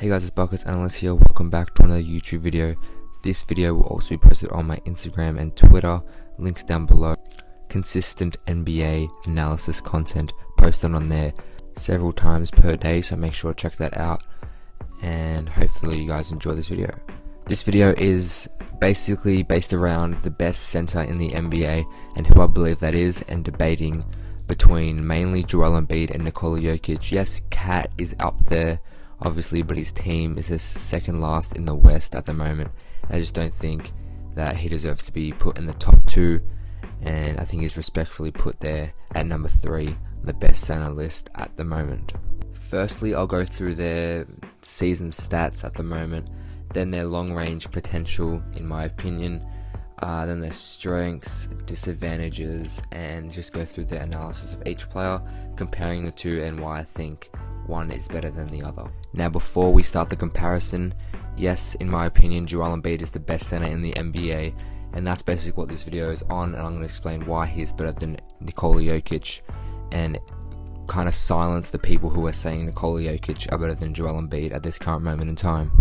Hey guys, it's bucketsanalyst here. Welcome back to another YouTube video. This video will also be posted on my Instagram and Twitter. Links down below. Consistent NBA analysis content posted on there several times per day, so make sure to check that out. And hopefully you guys enjoy this video. This video is basically based around the best center in the NBA and who I believe that is, and debating between mainly Joel Embiid and Nikola Jokic. Yes, Cat is up there, obviously, but his team is his second last in the West at the moment. I just don't think that he deserves to be put in the top two, and I think he's respectfully put there at number 3 on the best center list at the moment. Firstly, I'll go through their season stats at the moment, then their long range potential in my opinion, then their strengths, disadvantages, and just go through the analysis of each player, comparing the two and why I think one is better than the other. Now, before we start the comparison, yes, in my opinion, Joel Embiid is the best center in the NBA, and that's basically what this video is on, and I'm going to explain why he is better than Nikola Jokic, and kind of silence the people who are saying Nikola Jokic are better than Joel Embiid at this current moment in time.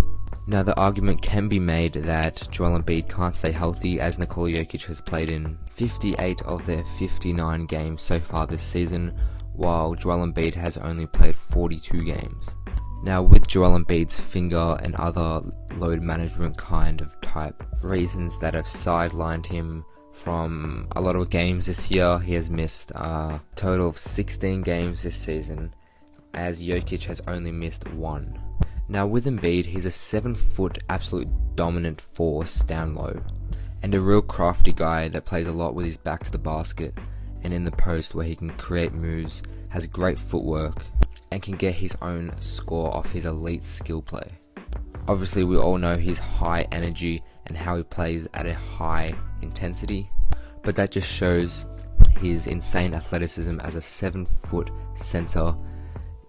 Now, the argument can be made that Joel Embiid can't stay healthy, as Nikola Jokic has played in 58 of their 59 games so far this season, while Joel Embiid has only played 42 games. Now, with Joel Embiid's finger and other load management kind of type reasons that have sidelined him from a lot of games this year, he has missed a total of 16 games this season, as Jokic has only missed 1. Now, with Embiid, he's a 7-foot absolute dominant force down low, and a real crafty guy that plays a lot with his back to the basket and in the post, where he can create moves, has great footwork, and can get his own score off his elite skill play. Obviously, we all know his high energy and how he plays at a high intensity, but that just shows his insane athleticism as a 7-foot center.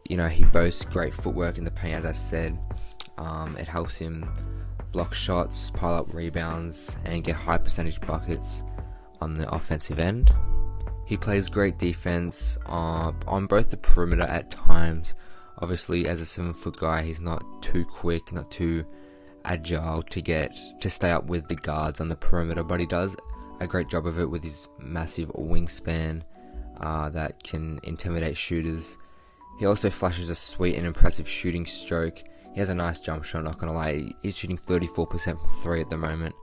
You know, he boasts great footwork in the paint, as I said. It helps him block shots, pile up rebounds, and get high percentage buckets on the offensive end. He plays great defense on both the perimeter at times. Obviously, as a 7-foot guy, he's not too quick, not too agile to stay up with the guards on the perimeter, but he does a great job of it with his massive wingspan that can intimidate shooters. He also flashes a sweet and impressive shooting stroke. He has a nice jump shot, not gonna lie. He's shooting 34% from 3 at the moment.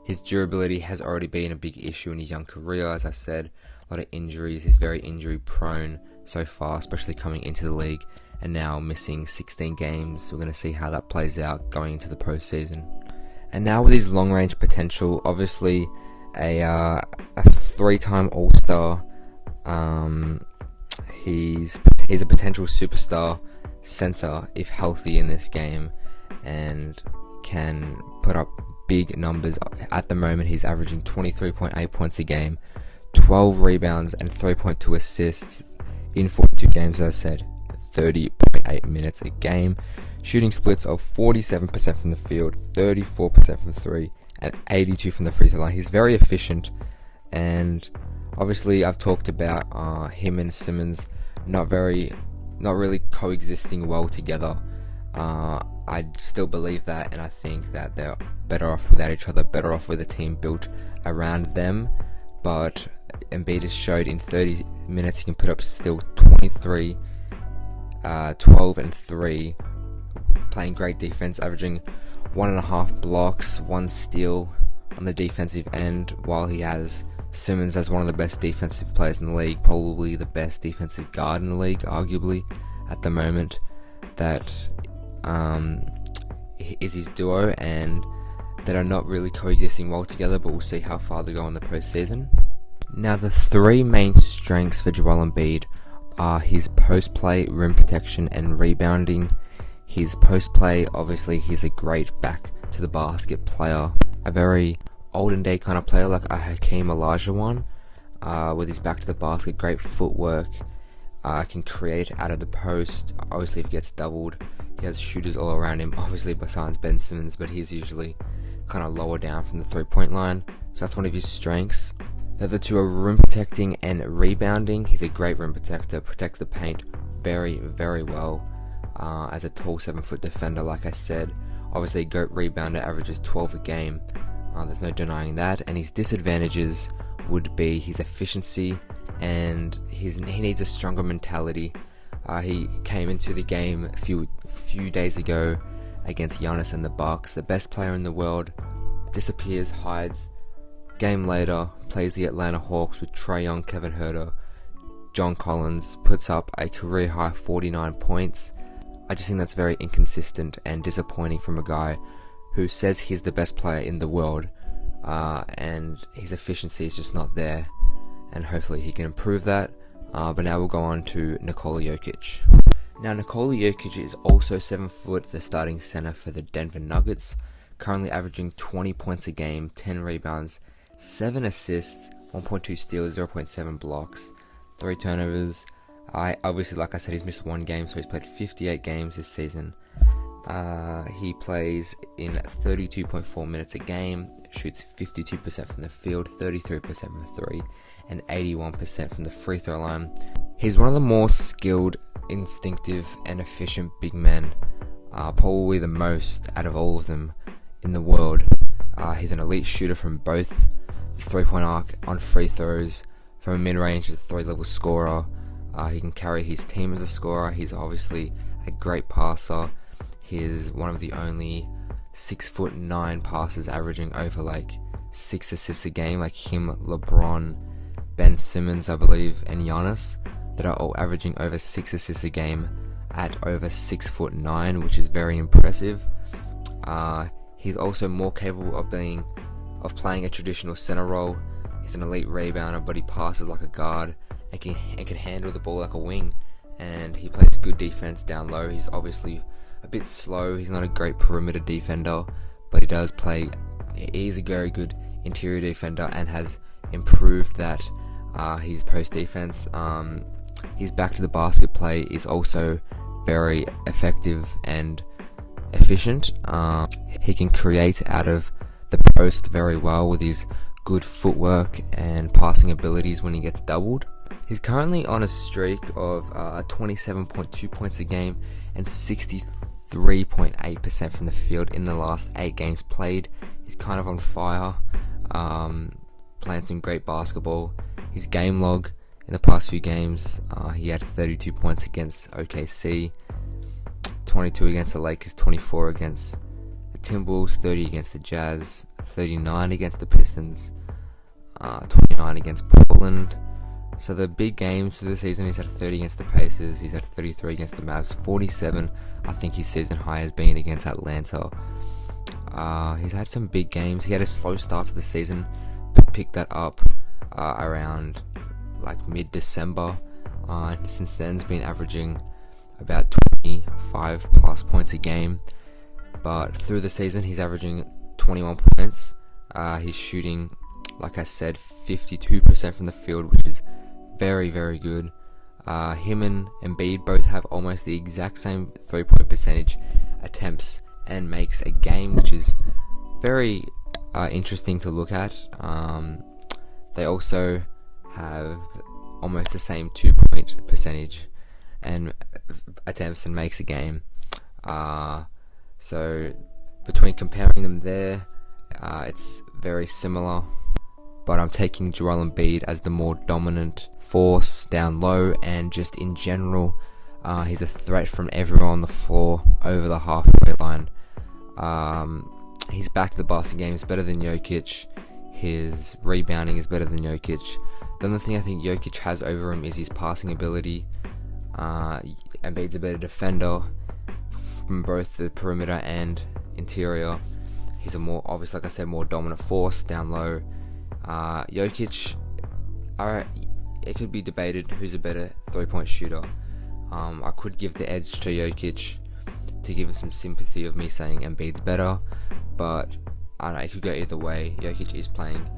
His durability has already been a big issue in his young career, as I said. A lot of injuries. He's very injury prone so far, especially coming into the league, and now missing 16 games. We're going to see how that plays out going into the postseason. And now with his long range potential, obviously a 3-time All-Star, he's a potential superstar center if healthy in this game, and can put up big numbers. At the moment, he's averaging 23.8 points a game, 12 rebounds, and 3.2 assists in 42 games, as I said, 30.8 minutes a game, shooting splits of 47% from the field, 34% from 3, and 82 from the free throw line. He's very efficient, and obviously I've talked about him and Simmons not really coexisting well together. I still believe that, and I think that they're better off without each other, better off with a team built around them. But Embiid has showed in 30 minutes he can put up still 23, 12 and 3, playing great defense, averaging 1.5 blocks, 1 steal on the defensive end, while he has Simmons as one of the best defensive players in the league, probably the best defensive guard in the league, arguably, at the moment. That is his duo, and that are not really coexisting well together, but we'll see how far they go in the postseason. Now, the 3 main strengths for Joel Embiid are his post-play, rim protection, and rebounding. His post-play, obviously, he's a great back-to-the-basket player, a very olden-day kind of player, like a Hakeem Olajuwon, with his back-to-the-basket, great footwork, can create out of the post. Obviously, if he gets doubled, he has shooters all around him, obviously besides Ben Simmons, but he's usually kind of lower down from the 3-point line, so that's one of his strengths. The other 2 are rim protecting and rebounding. He's a great rim protector, protects the paint very, very well. as a tall 7-foot defender. Like I said, obviously GOAT rebounder, averages 12 a game. There's no denying that. And his disadvantages would be his efficiency, and he needs a stronger mentality. He came into the game a few days ago against Giannis and the Bucks. The best player in the world disappears, hides. Game later, plays the Atlanta Hawks with Trae Young, Kevin Huerter, John Collins, puts up a career high 49 points. I just think that's very inconsistent and disappointing from a guy who says he's the best player in the world, and his efficiency is just not there, and hopefully he can improve that. But now we'll go on to Nikola Jokic. Now Nikola Jokic is also 7 foot, the starting center for the Denver Nuggets, currently averaging 20 points a game, 10 rebounds, 7 assists, 1.2 steals, 0.7 blocks, 3 turnovers. Obviously, like I said, he's missed 1 game, so he's played 58 games this season. He plays in 32.4 minutes a game, shoots 52% from the field, 33% from 3, and 81% from the free throw line. He's one of the more skilled, instinctive, and efficient big men, probably the most out of all of them in the world. He's an elite shooter from both the 3-point arc, on free throws, from mid-range, he's a 3-level scorer. He can carry his team as a scorer. He's obviously a great passer. He's one of the only 6'9" passers averaging over like 6 assists a game, like him, LeBron, Ben Simmons, I believe, and Giannis, that are all averaging over 6 assists a game at over 6'9", which is very impressive. He's also more capable of playing a traditional center role. He's an elite rebounder, but he passes like a guard and can handle the ball like a wing. And he plays good defense down low. He's obviously a bit slow. He's not a great perimeter defender, but he's a very good interior defender and has improved that. His post defense, his back to the basket play is also very effective and efficient. He can create out of the post very well with his good footwork and passing abilities when he gets doubled. He's currently on a streak of 27.2 points a game and 63.8% from the field in the last 8 games played. He's kind of on fire, playing some great basketball. His game log in the past few games, he had 32 points against OKC, 22 against the Lakers, 24 against the Timberwolves, 30 against the Jazz, 39 against the Pistons, 29 against Portland. So the big games for the season, he's had 30 against the Pacers, he's had 33 against the Mavs, 47 I think his season high has been against Atlanta. He's had some big games. He had a slow start to the season, but picked that up around like mid-December, and since then has been averaging about 25 plus points a game. But through the season he's averaging 21 points. He's shooting, like I said, 52% from the field, which is very, very good. Him and Embiid both have almost the exact same 3-point percentage attempts and makes a game, which is very interesting to look at. They also have almost the same 2-point percentage and attempts and makes a game. So between comparing them there, it's very similar. But I'm taking Joel Embiid as the more dominant force down low, and just in general, he's a threat from everyone on the floor over the halfway line. His back to the basket game is better than Jokic. His rebounding is better than Jokic. The only thing I think Jokic has over him is his passing ability. Embiid's a better defender from both the perimeter and interior. He's a more, obviously, like I said, more dominant force down low. Jokic, it could be debated who's a better 3-point shooter. I could give the edge to Jokic to give him some sympathy of me saying Embiid's better, but I don't know, it could go either way. Jokic is playing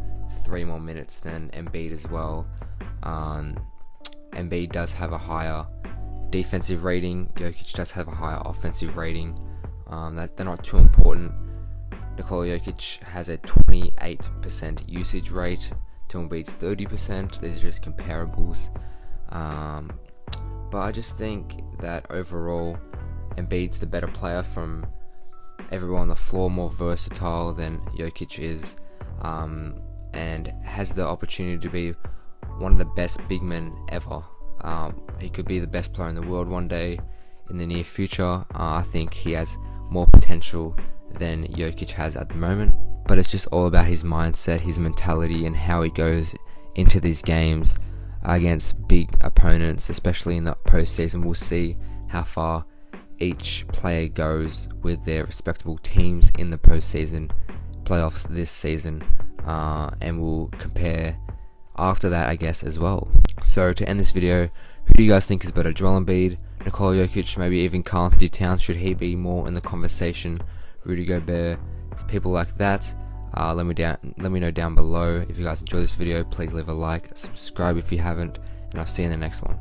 3 more minutes than Embiid as well. Embiid does have a higher defensive rating. Jokic does have a higher offensive rating. They're not too important. Nikola Jokic has a 28% usage rate to Embiid's 30%. These are just comparables. But I just think that overall, Embiid's the better player from everyone on the floor, more versatile than Jokic is, and has the opportunity to be one of the best big men ever. He could be the best player in the world one day in the near future. I think he has more potential than Jokic has at the moment, but it's just all about his mindset, his mentality, and how he goes into these games against big opponents, especially in the postseason. We'll see how far each player goes with their respectable teams in the postseason playoffs this season, and we'll compare after that, I guess, as well. So to end this video, who do you guys think is better, Joel Embiid, Nikola Jokic, maybe even Karl Anthony Towns? Should he be more in the conversation? Rudy Gobert, people like that. Let me know down below. If you guys enjoyed this video, please leave a like, subscribe if you haven't, and I'll see you in the next one.